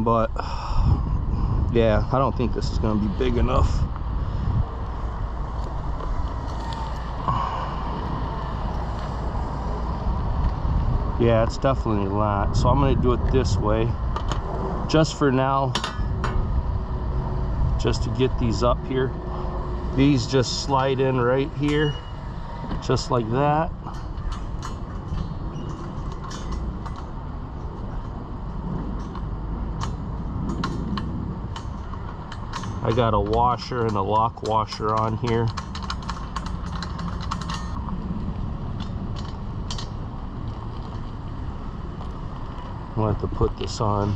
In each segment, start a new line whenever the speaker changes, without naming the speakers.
but yeah, I don't think this is going to be big enough. Yeah, it's definitely a lot. So I'm going to do it this way just for now, just to get these up here. These just slide in right here, just like that. I got a washer and a lock washer on here. I'll have to put this on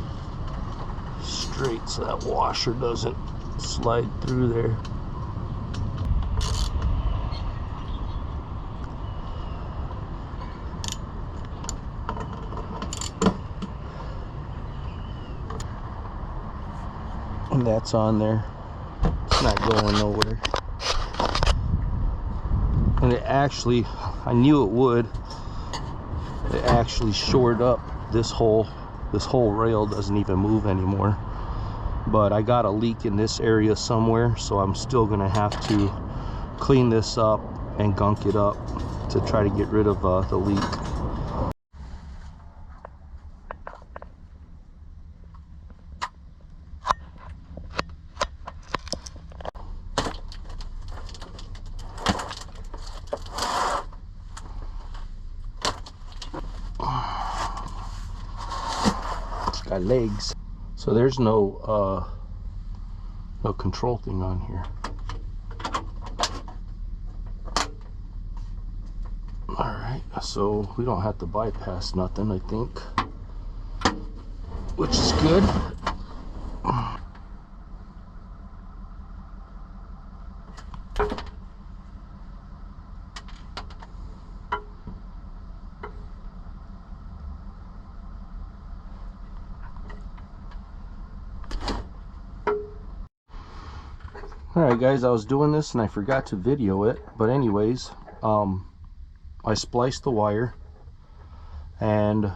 straight so that washer doesn't slide through there. And that's on there. It's not going nowhere. And it actually, I knew it would, it actually shored up this whole rail. Doesn't even move anymore. But I got a leak in this area somewhere, so I'm still gonna have to clean this up and gunk it up to try to get rid of the leak. Got legs, so there's no control thing on here. All right, so we don't have to bypass nothing, I think, which is good. Alright guys, I was doing this and I forgot to video it, but anyways, I spliced the wire, and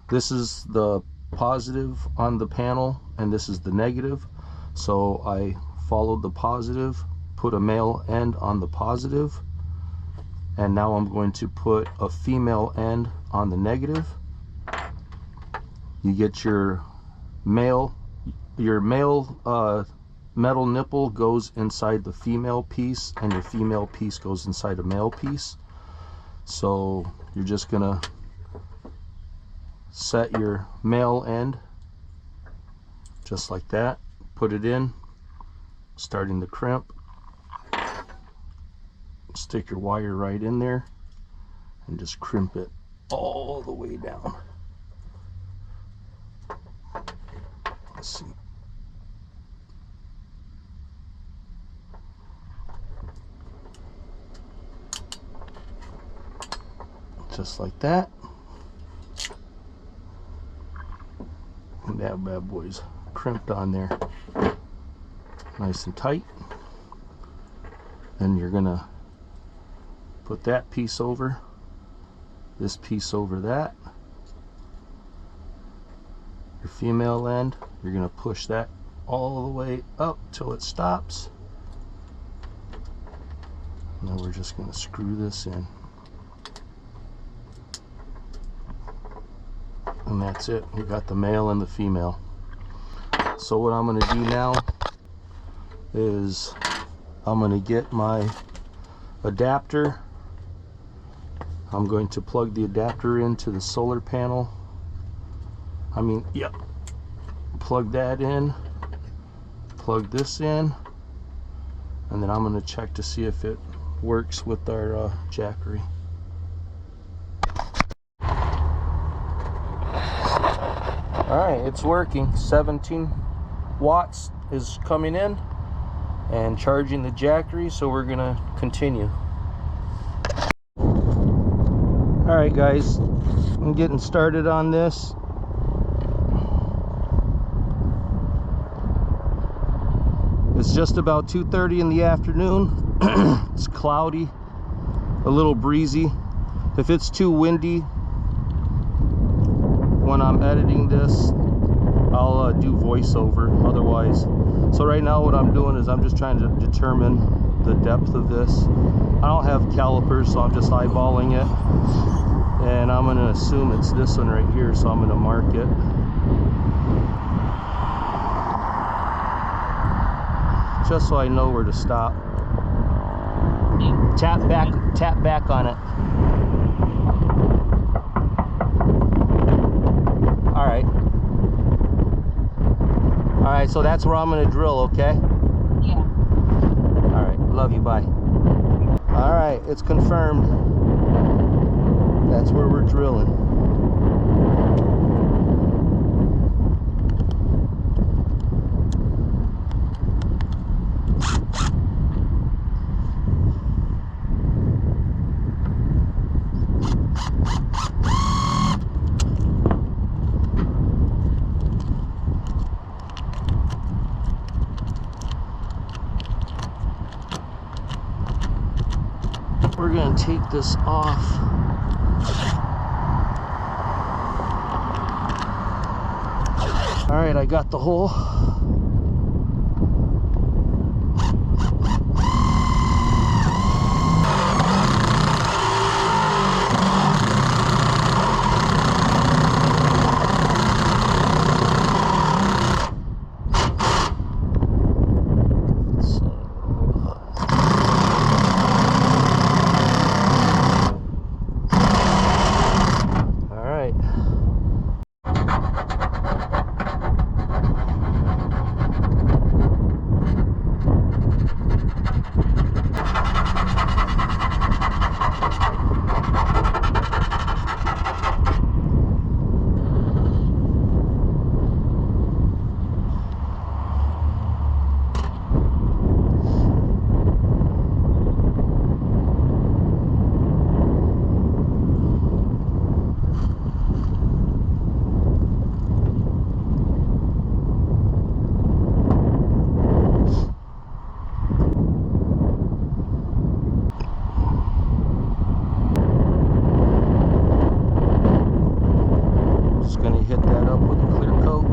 this is the positive on the panel and this is the negative. So I followed the positive, put a male end on the positive, and now I'm going to put a female end on the negative. You get your male metal nipple goes inside the female piece, and your female piece goes inside the male piece. So you're just gonna set your male end just like that, put it in, starting to crimp, stick your wire right in there and just crimp it all the way down. Let's see. Just like that. And that bad boy's crimped on there nice and tight. Then you're gonna put that piece over, this piece over that. Your female end, you're gonna push that all the way up till it stops. And then we're just gonna screw this in. And that's it. We got the male and the female. So what I'm going to do now is I'm going to get my adapter. I'm going to plug the adapter into the solar panel. Plug that in, plug this in, and then I'm going to check to see if it works with our jackery. Alright, it's working. 17 watts is coming in and charging the jackery, so we're gonna continue. Alright guys, I'm getting started on this. It's just about 2:30 in the afternoon. It's cloudy, a little breezy. If it's too windy when I'm editing this, I'll can't do voiceover otherwise. So right now what I'm doing is I'm just trying to determine the depth of this. I don't have calipers, so I'm just eyeballing it, and I'm going to assume it's this one right here, so I'm going to mark it. Just so I know where to stop. Tap back on it. All right, so that's where I'm going to drill, okay?
Yeah.
All right, love you, bye. All right, it's confirmed. That's where we're drilling. We're gonna take this off. All right, I got the hole. Hit that up with a clear coat.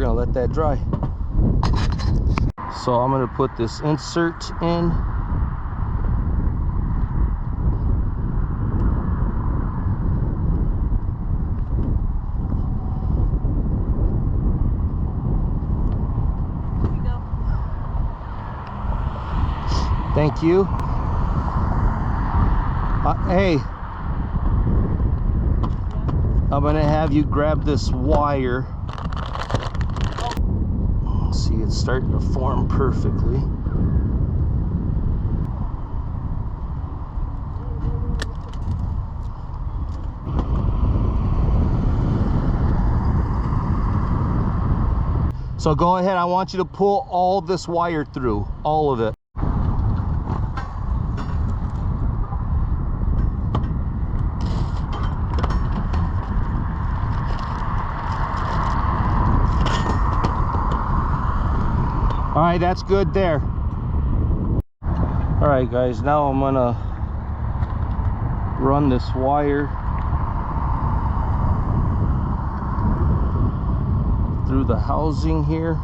Let that dry. So I'm going to put this insert in.
Here you go.
Thank you. Hey, I'm going to have you grab this wire. See, it's starting to form perfectly. So go ahead, I want you to pull all this wire through, all of it. All right, that's good there. All right, guys, now I'm gonna run this wire through the housing here.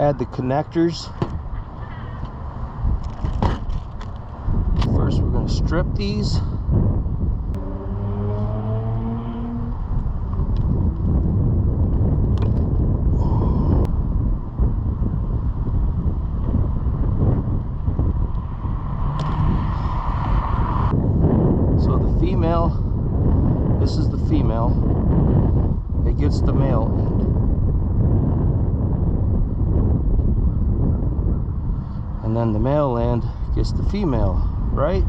add the connectors. First we're going to strip these. So the female, this is the female, it gets the male end. And then the male end gets the female, right?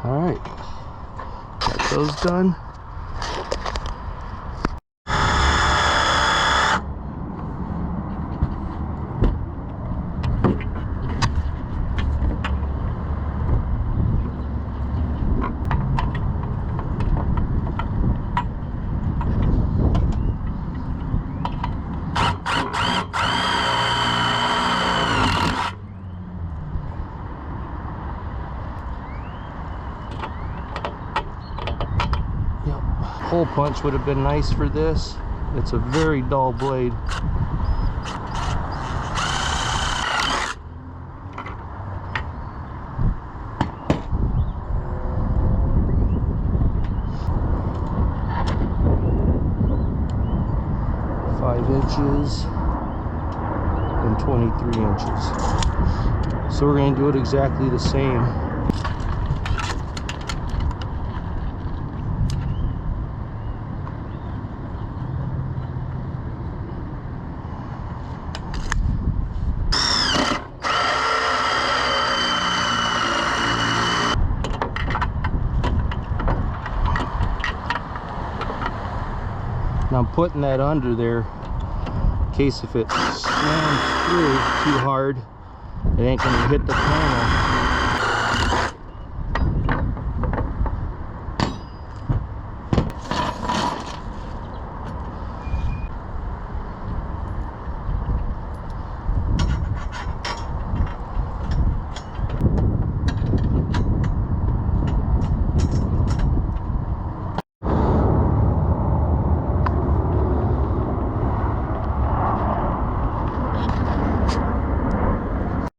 Alright, got those done. Hole punch would have been nice for this. It's a very dull blade. Inches and 23 inches. So we're going to do it exactly the same. Now I'm putting that under there in case if it slams through too hard, it ain't going to hit the panel.